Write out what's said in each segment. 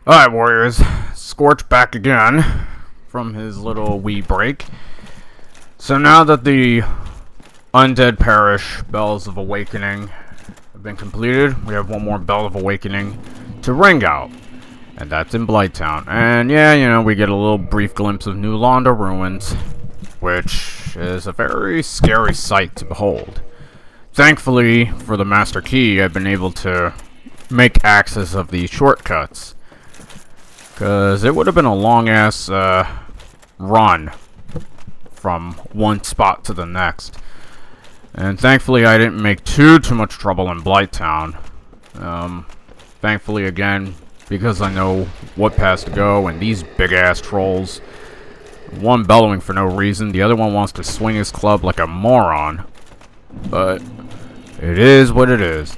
Alright, warriors. Scorch back again from his little wee break. So now that the Undead Parish Bells of Awakening have been completed, we have one more Bell of Awakening to ring out. And that's in Blighttown. And yeah, you know, we get a little brief glimpse of New Londa ruins, which is a very scary sight to behold. Thankfully, for the Master Key, I've been able to make access of these shortcuts. Because it would have been a long-ass run from one spot to the next. And thankfully I didn't make too much trouble in Blighttown. Thankfully again, because I know what paths to go, and these big-ass trolls. One bellowing for no reason, the other one wants to swing his club like a moron. But it is what it is.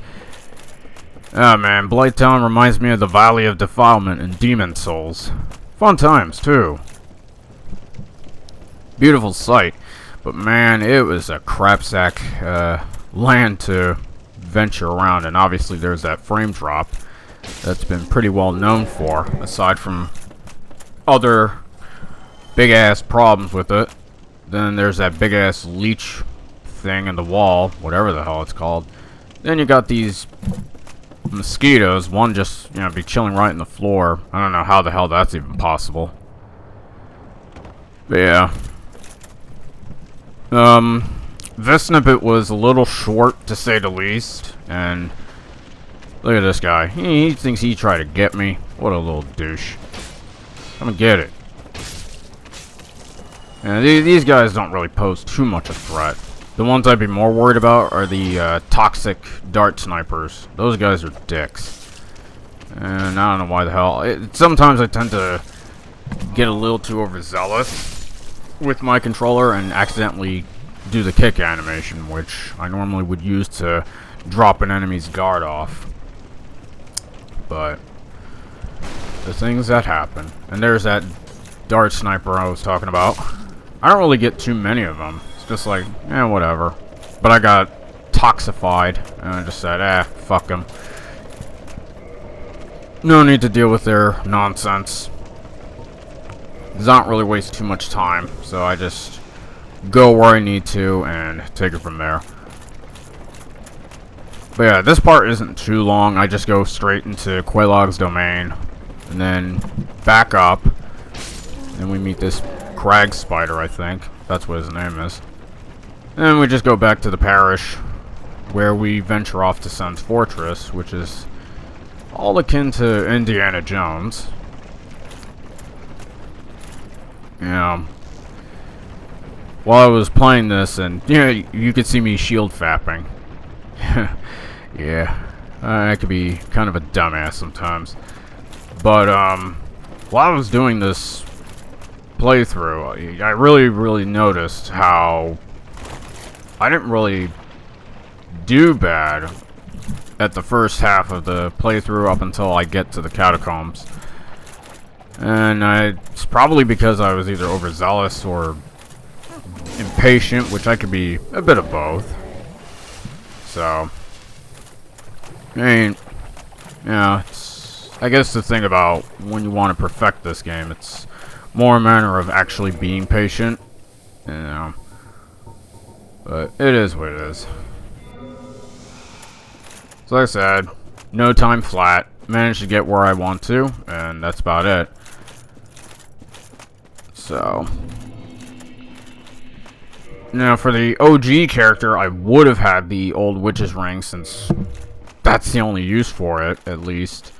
Ah man, Blighttown reminds me of the Valley of Defilement in Demon Souls. Fun times, too. Beautiful sight. But man, it was a crapsack land to venture around. And obviously there's that frame drop that's been pretty well known for. Aside from other big-ass problems with it. Then there's that big-ass leech thing in the wall. Whatever the hell it's called. Then you got these mosquitoes, one just, you know, be chilling right in the floor. I don't know how the hell that's even possible. But yeah. This snippet was a little short, to say the least. And look at this guy. He thinks he tried to get me. What a little douche. Come and get it. And these guys don't really pose too much a threat. The ones I'd be more worried about are the toxic dart snipers. Those guys are dicks. And I don't know why the hell. Sometimes I tend to get a little too overzealous with my controller and accidentally do the kick animation, which I normally would use to drop an enemy's guard off. But the things that happen. And there's that dart sniper I was talking about. I don't really get too many of them. Just like, whatever. But I got toxified, and I just said, fuck them. No need to deal with their nonsense. Does not really waste too much time, so I just go where I need to and take it from there. But yeah, this part isn't too long. I just go straight into Quelaag's domain, and then back up. And we meet this crag spider, I think. That's what his name is. And we just go back to the parish, where we venture off to Sen's Fortress, which is all akin to Indiana Jones. Yeah. While I was playing this, and you could see me shield fapping. Yeah, I could be kind of a dumbass sometimes. But while I was doing this playthrough, I really noticed how I didn't really do bad at the first half of the playthrough up until I get to the catacombs. And it's probably because I was either overzealous or impatient, which I could be a bit of both. So, I mean, yeah, I guess the thing about when you want to perfect this game, it's more a matter of actually being patient, you know. But it is what it is. So like I said, no time flat. Managed to get where I want to, and that's about it. So now for the OG character, I would have had the old witch's ring, since that's the only use for it, at least,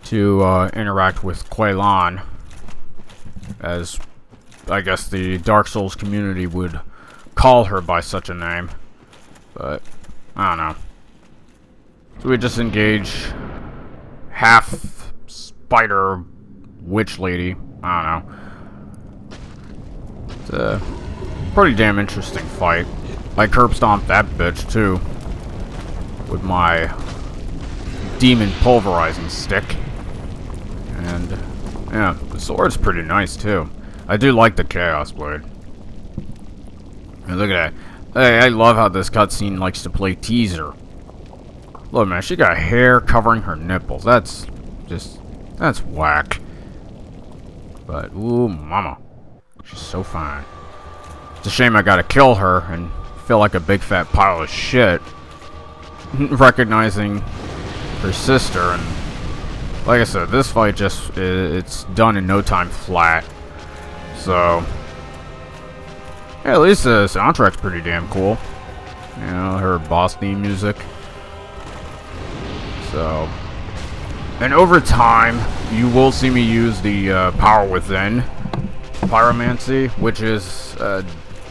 to interact with Quelann, as I guess the Dark Souls community would call her by such a name. But I don't know. So we just engage half spider witch lady. I don't know. It's a pretty damn interesting fight. I curb stomped that bitch too with my demon pulverizing stick. And yeah, the sword's pretty nice too. I do like the Chaos Blade. And look at that. Hey, I love how this cutscene likes to play teaser. Look, man, she got hair covering her nipples. That's That's whack. But, ooh, mama. She's so fine. It's a shame I gotta kill her and feel like a big fat pile of shit. Recognizing her sister, and like I said, this fight just, it's done in no time flat. So, yeah, at least the soundtrack's pretty damn cool. You know, her boss theme music. So, and over time, you will see me use the Power Within Pyromancy, which is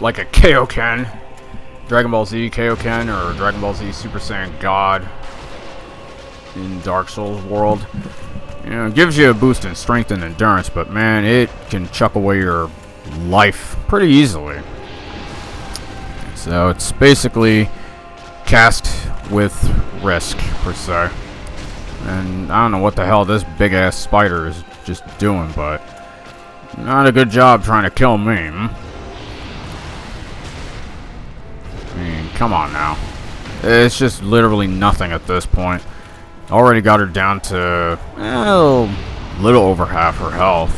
like a Kaioken, Dragon Ball Z Kaioken, or Dragon Ball Z Super Saiyan God in Dark Souls world. You know, it gives you a boost in strength and endurance, but man, it can chuck away your life pretty easily. So it's basically cast with risk, per se. And I don't know what the hell this big ass spider is just doing, but not a good job trying to kill me. I mean, come on now. It's just literally nothing at this point. Already got her down to, well, a little over half her health.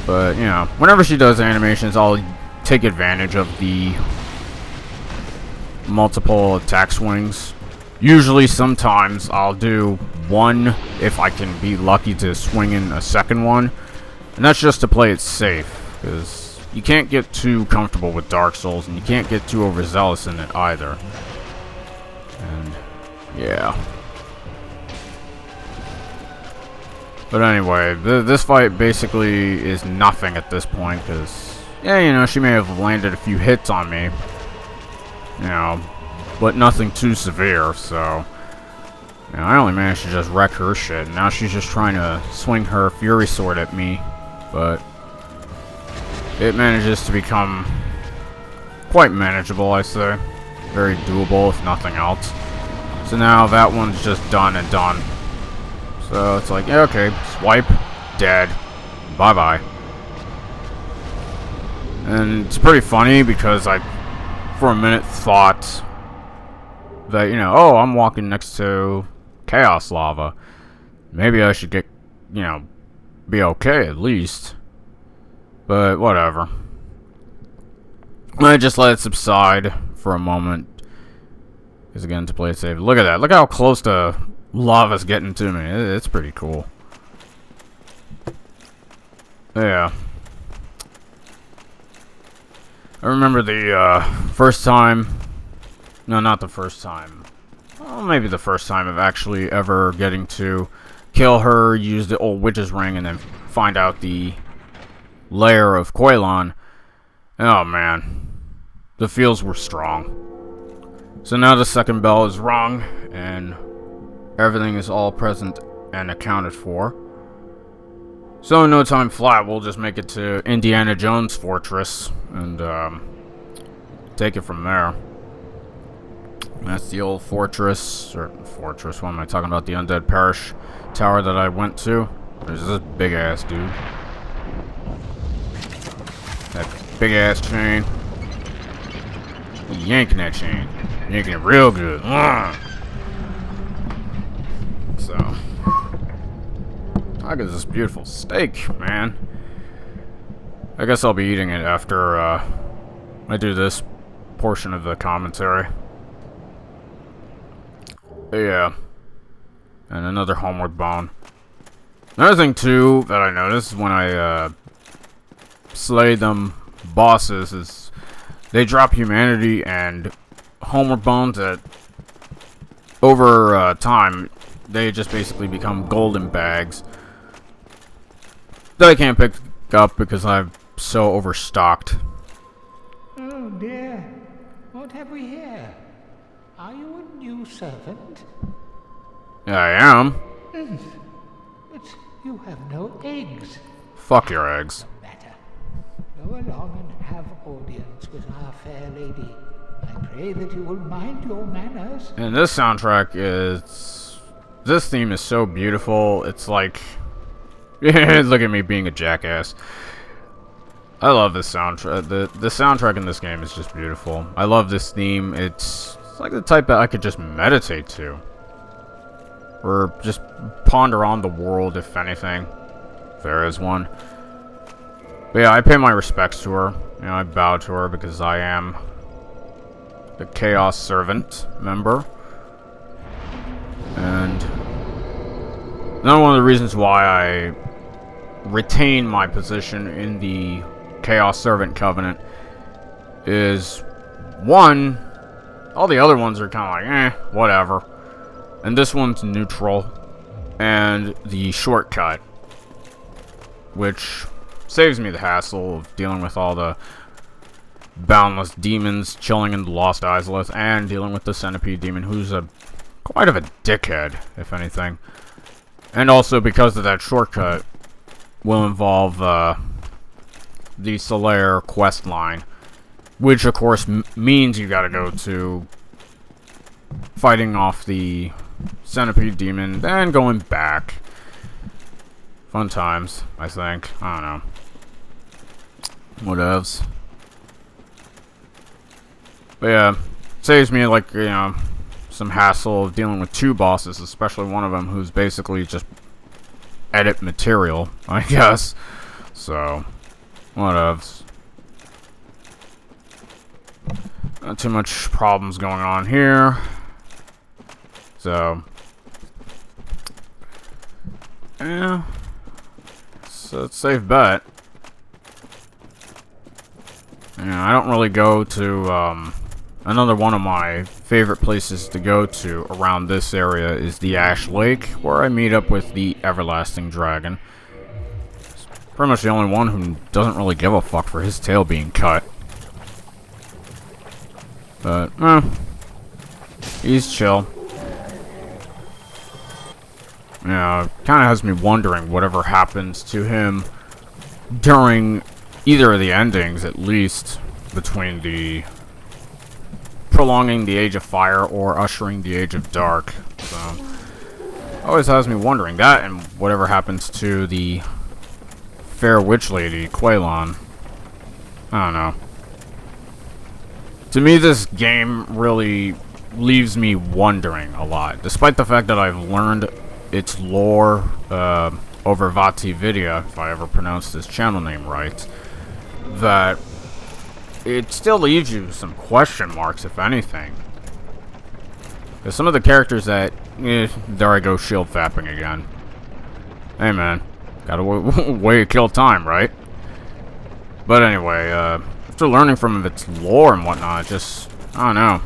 But, you know, whenever she does animations, I'll take advantage of the multiple attack swings. Usually, sometimes, I'll do one if I can be lucky to swing in a second one. And that's just to play it safe, because you can't get too comfortable with Dark Souls, and you can't get too overzealous in it either. And yeah. But anyway, this fight basically is nothing at this point, because, yeah, you know, she may have landed a few hits on me, you know, but nothing too severe, so, you know, I only managed to just wreck her shit, and now she's just trying to swing her Fury Sword at me, but it manages to become quite manageable, I say. Very doable, if nothing else. So now that one's just done and done. So it's like, yeah, okay, swipe, dead, bye-bye. And it's pretty funny because I, for a minute, thought that, you know, oh, I'm walking next to Chaos Lava. Maybe I should get, you know, be okay at least. But whatever. I just let it subside for a moment. Because again, to play it safe. Look at that. Look how close the lava's getting to me. It's pretty cool. Yeah. I remember the first time. No, not the first time. Well, maybe the first time of actually ever getting to kill her, use the old witch's ring, and then find out the lair of Quelann. Oh man. The feels were strong. So now the second bell is rung, and everything is all present and accounted for. So in no time flat, we'll just make it to Indiana Jones Fortress, and take it from there. That's the old fortress, what am I talking about? The Undead Parish tower that I went to. There's this big ass dude. That big ass chain. Yanking that chain. Yanking it real good. So, look at this beautiful steak, man. I guess I'll be eating it after I do this portion of the commentary. Yeah. And another homeward bone. Another thing, too, that I noticed when I slay them bosses is they drop humanity and homeward bones at over time. They just basically become golden bags that I can't pick up because I'm so overstocked. Oh dear, what have we here? Are you a new servant? I am. But you have no eggs. Fuck your eggs. Matter. Go along and have audience with our fair lady. I pray that you will mind your manners. And this soundtrack is... This theme is so beautiful. It's like... Look at me being a jackass. I love this soundtrack. The soundtrack in this game is just beautiful. I love this theme. It's like the type that I could just meditate to. Or just ponder on the world, if anything. If there is one. But yeah, I pay my respects to her. You know, I bow to her because I am the Chaos Servant member. And another one of the reasons why I retain my position in the Chaos Servant Covenant is, one, all the other ones are kind of like, whatever. And this one's neutral. And the shortcut, which saves me the hassle of dealing with all the boundless demons chilling in the Lost Izalith, and dealing with the Centipede Demon, who's quite of a dickhead, if anything. And also because of that shortcut will involve the Solaire quest line, which of course means you gotta go to fighting off the Centipede Demon, then going back. Fun times, I think. I don't know. Whatevs. But yeah, saves me, like, you know, some hassle of dealing with two bosses, especially one of them who's basically just edit material, I guess. So, whatevs. Not too much problems going on here. So, yeah, it's a safe bet. Yeah, I don't really go to, another one of my favorite places to go to around this area is the Ash Lake, where I meet up with the Everlasting Dragon. It's pretty much the only one who doesn't really give a fuck for his tail being cut. But, he's chill. Yeah, kind of has me wondering whatever happens to him during either of the endings, at least, between the prolonging the Age of Fire or ushering the Age of Dark. So, always has me wondering that, and whatever happens to the Fair Lady Quelann. I don't know. To me, this game really leaves me wondering a lot, despite the fact that I've learned its lore over Vati Vidya, if I ever pronounced this channel name right, that it still leaves you some question marks, if anything. Because some of the characters that, there I go shield fapping again. Hey man, gotta way to kill time, right? But anyway, after learning from its lore and whatnot, it just, I don't know,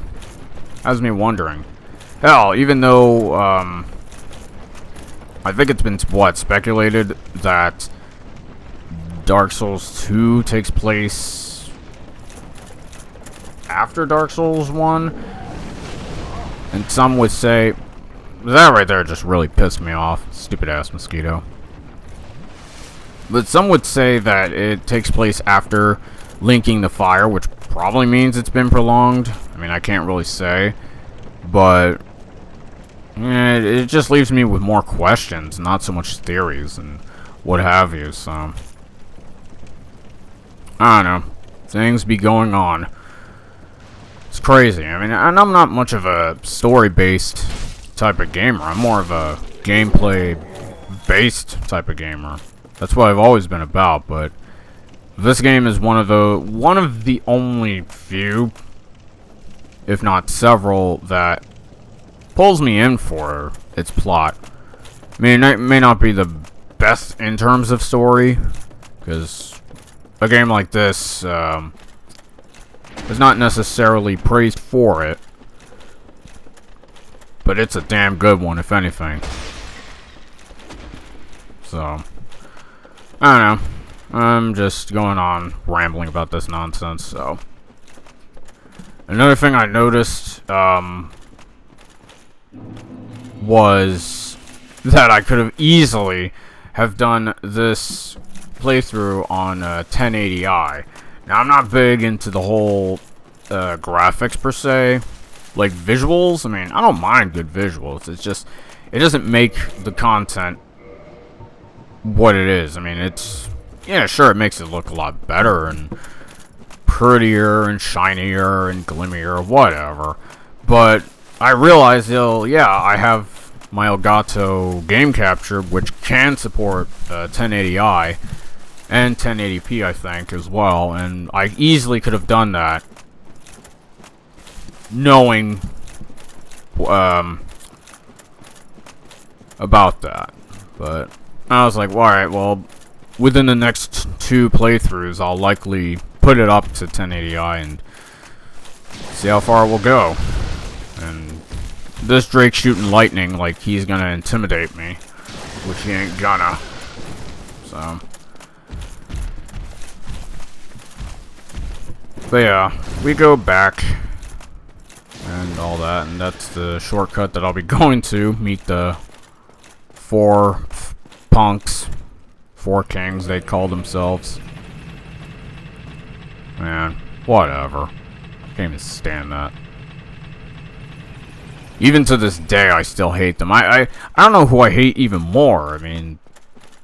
has me wondering. Hell, even though, I think it's been, speculated that Dark Souls 2 takes place after Dark Souls 1. And some would say, that right there just really pissed me off. Stupid ass mosquito. But some would say that it takes place after linking the fire, which probably means it's been prolonged. I mean, I can't really say. But it just leaves me with more questions, not so much theories and what have you, so I don't know. Things be going on. It's crazy. I mean, and I'm not much of a story-based type of gamer. I'm more of a gameplay-based type of gamer. That's what I've always been about, but this game is one of the only few, if not several, that pulls me in for its plot. I mean, it may not be the best in terms of story, because a game like this is not necessarily praised for it, but it's a damn good one, if anything. So, I don't know. I'm just going on rambling about this nonsense, so. Another thing I noticed, was that I could have easily have done this playthrough on 1080i. Now, I'm not big into the whole graphics per se, like visuals. I mean, I don't mind good visuals. It's just, it doesn't make the content what it is. I mean, it's, yeah, sure, it makes it look a lot better and prettier and shinier and glimmier, whatever. But I realize, yeah, I have my Elgato game capture, which can support 1080i and 1080p, I think, as well. And I easily could have done that, knowing about that. But I was like, alright, well, within the next 2 playthroughs, I'll likely put it up to 1080i and see how far it will go. And this Drake shooting lightning like he's gonna intimidate me, which he ain't gonna. So, but yeah, we go back and all that, and that's the shortcut that I'll be going to meet the 4 punks, 4 kings they call themselves. Man, whatever. Can't even stand that. Even to this day, I still hate them. I don't know who I hate even more. I mean,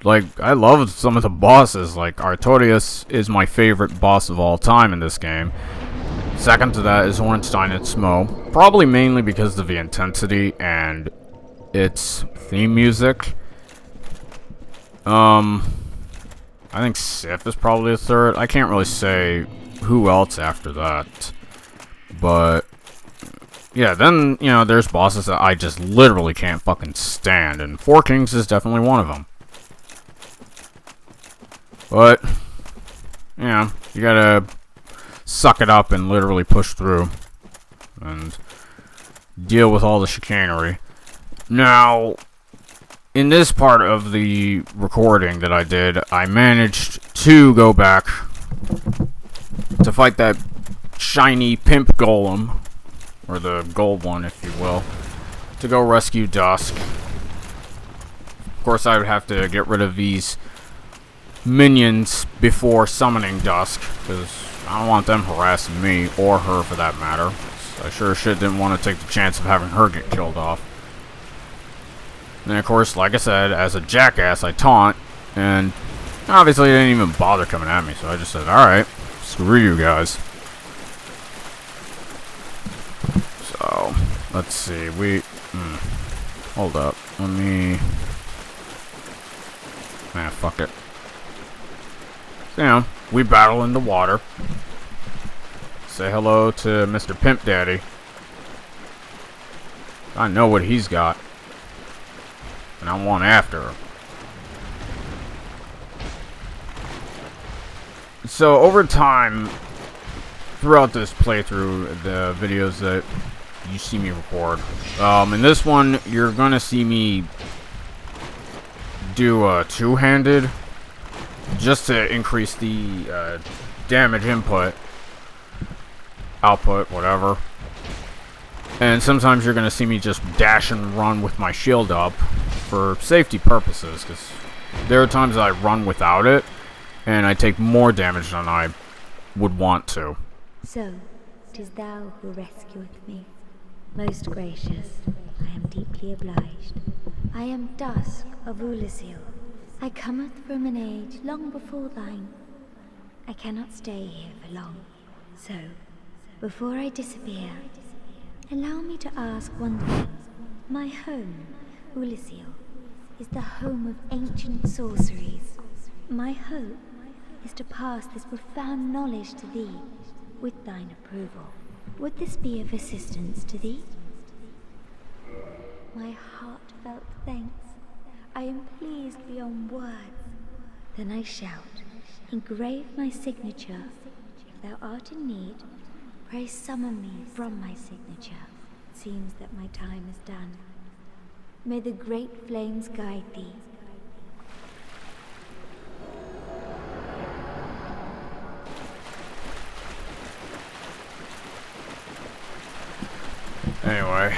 like, I love some of the bosses. Like, Artorias is my favorite boss of all time in this game. Second to that is Ornstein and Smo. Probably mainly because of the intensity and its theme music. I think Sif is probably a third. I can't really say who else after that. But yeah, then, you know, there's bosses that I just literally can't fucking stand, and 4 Kings is definitely one of them. But, you know, you gotta suck it up and literally push through and deal with all the chicanery. Now, in this part of the recording that I did, I managed to go back to fight that shiny pimp golem, or the gold one, if you will, to go rescue Dusk. Of course, I would have to get rid of these minions before summoning Dusk, because I don't want them harassing me, or her for that matter. I sure as shit didn't want to take the chance of having her get killed off. And of course, like I said, as a jackass, I taunt, and obviously they didn't even bother coming at me, so I just said, alright, screw you guys. So, let's see, hold up, let me, fuck it. So, you know, we battle in the water. Say hello to Mr. Pimp Daddy. I know what he's got. And I want after him. So, over time, throughout this playthrough, the videos that you see me record, in this one, you're gonna see me do a 2-handed, just to increase the damage output, whatever. And sometimes you're gonna see me just dash and run with my shield up for safety purposes, because there are times that I run without it, and I take more damage than I would want to. So, 'tis thou who rescueth me. Most gracious, I am deeply obliged. I am Dusk of Oolacile. I cometh from an age long before thine. I cannot stay here for long. So, before I disappear, allow me to ask one thing. My home, Oolacile, is the home of ancient sorceries. My hope is to pass this profound knowledge to thee, with thine approval. Would this be of assistance to thee? My heartfelt thanks. I am pleased beyond words. Then I shout, engrave my signature. If thou art in need, pray summon me from my signature. It seems that my time is done. May the great flames guide thee. Anyway,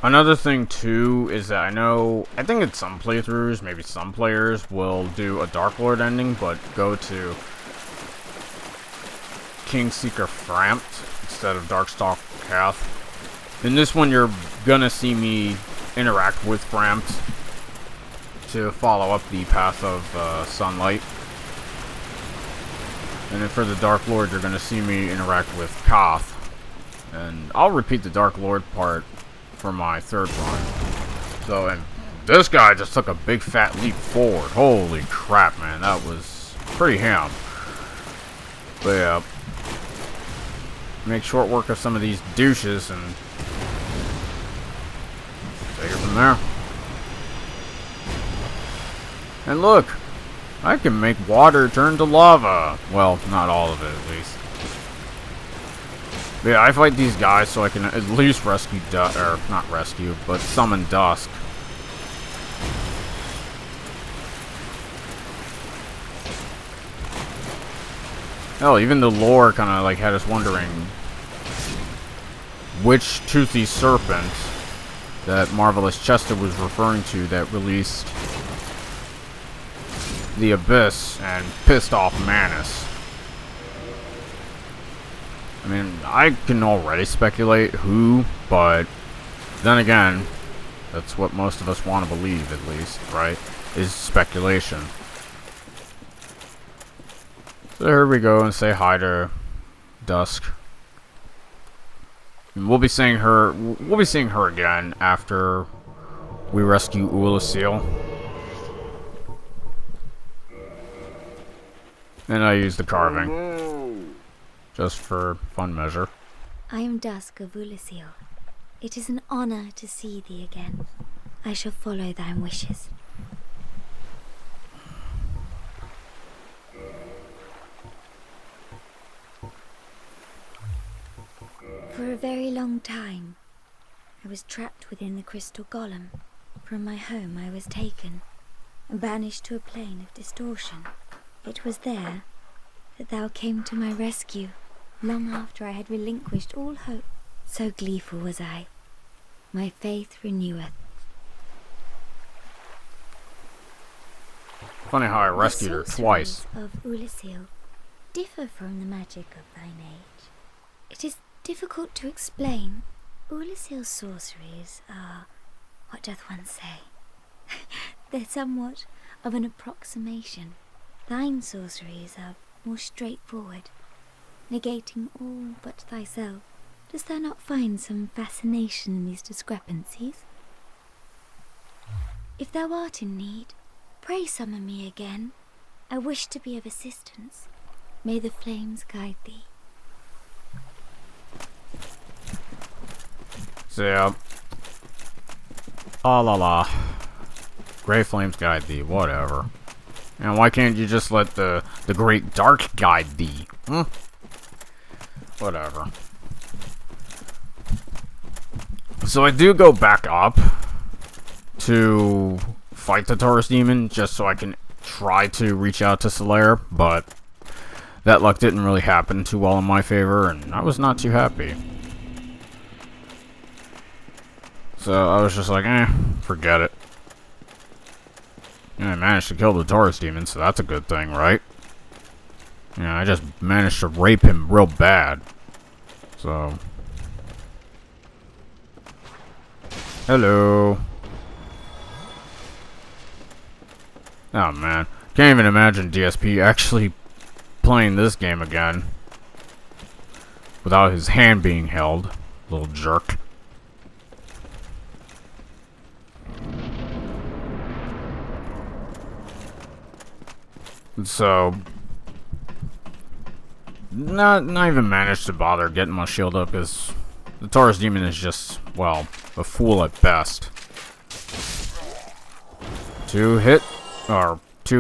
another thing too is that I think in some playthroughs, maybe some players will do a Dark Lord ending, but go to Kingseeker Framped instead of Darkstalk Cath. In this one, you're gonna see me interact with Framped to follow up the path of sunlight. And then for the Dark Lord, you're gonna see me interact with Koth. And I'll repeat the Dark Lord part for my third run. So, and this guy just took a big fat leap forward. Holy crap, man. That was pretty ham. But yeah. Make short work of some of these douches and take it from there. And look, I can make water turn to lava. Well, not all of it, at least. But yeah, I fight these guys so I can at least rescue, or not rescue, but summon Dusk. Hell, even the lore kind of like had us wondering which toothy serpent that Marvelous Chester was referring to that released the Abyss and pissed off Manus. I mean, I can already speculate who, but then again, that's what most of us want to believe, at least, right? Is speculation. So here we go and say hi to Dusk. And we'll be seeing her again after we rescue Oolacile. And I use the carving. Just for fun measure. I am Dusk of Oolacile. It is an honor to see thee again. I shall follow thine wishes. For a very long time, I was trapped within the crystal golem. From my home I was taken and banished to a plane of distortion. It was there that thou came to my rescue, long after I had relinquished all hope. So gleeful was I. My faith reneweth. Funny how I rescued her twice. The sorceries of Oolacile differ from the magic of thine age. It is difficult to explain. Oolacile's sorceries are, what doth one say? They're somewhat of an approximation. Thine sorceries are more straightforward, negating all but thyself. Dost thou not find some fascination in these discrepancies? If thou art in need, pray summon me again. I wish to be of assistance. May the flames guide thee. So yeah. Ah la la. Gray flames guide thee, whatever. And why can't you just let the great dark guide thee? Whatever. So I do go back up to fight the Taurus Demon just so I can try to reach out to Solaire, but that luck didn't really happen too well in my favor, and I was not too happy. So I was just like, forget it. And I managed to kill the Taurus Demon, so that's a good thing, right? Yeah, I just managed to rape him real bad. So... Hello. Oh man, can't even imagine DSP actually playing this game again without his hand being held. Little jerk. So, not even managed to bother getting my shield up because the Taurus Demon is just, well, a fool at best. 2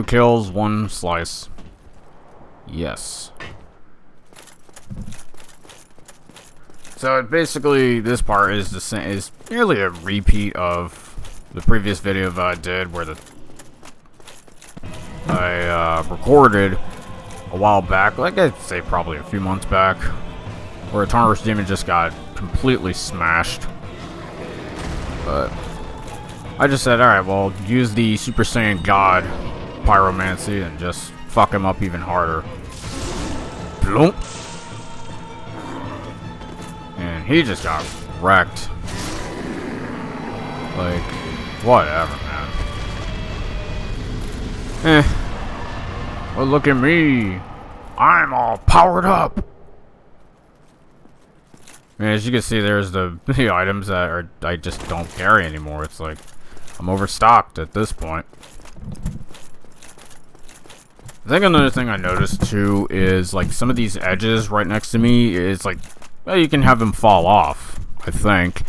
kills, 1 slice. Yes. So basically, this part is the same, is nearly a repeat of the previous video that I did, where I recorded a while back, like I'd say probably a few months back, where a Taurus Demon just got completely smashed. But I just said, alright, well, use the Super Saiyan God Pyromancy and just fuck him up even harder. Bloop. And he just got wrecked. Like, whatever, man. Well, look at me. I'm all powered up. I mean, as you can see, there's the items that I just don't carry anymore. It's like I'm overstocked at this point. I think another thing I noticed too is like some of these edges right next to me is like, well, you can have them fall off, I think,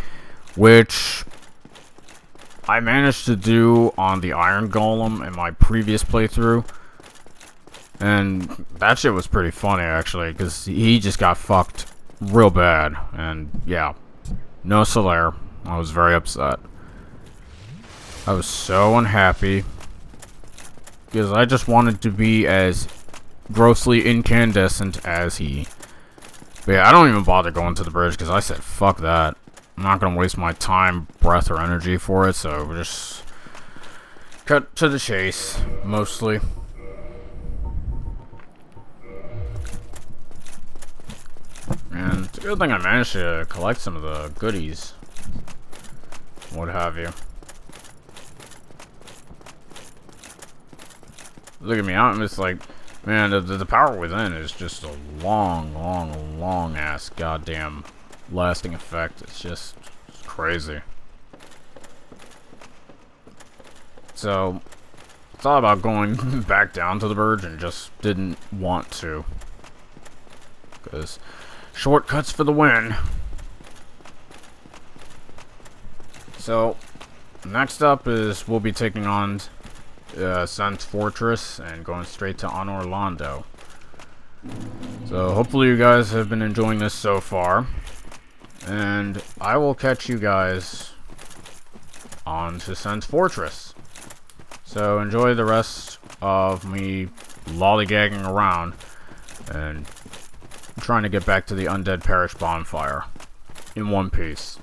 which I managed to do on the Iron Golem in my previous playthrough. And that shit was pretty funny, actually, because he just got fucked real bad. And yeah, no Solaire. I was very upset. I was so unhappy, because I just wanted to be as grossly incandescent as he. But yeah, I don't even bother going to the bridge, because I said, fuck that. I'm not going to waste my time, breath, or energy for it, so we'll just cut to the chase, mostly. And it's a good thing I managed to collect some of the goodies. What have you. Look at me, I'm just like, man, the power within is just a long ass goddamn lasting effect. It's just crazy. So, thought about going back down to the verge and just didn't want to. Because shortcuts for the win. So, next up is we'll be taking on Sen's Fortress and going straight to Orlando. So hopefully you guys have been enjoying this so far, and I will catch you guys on to Sen's Fortress. So enjoy the rest of me lollygagging around and trying to get back to the Undead Parish bonfire in one piece.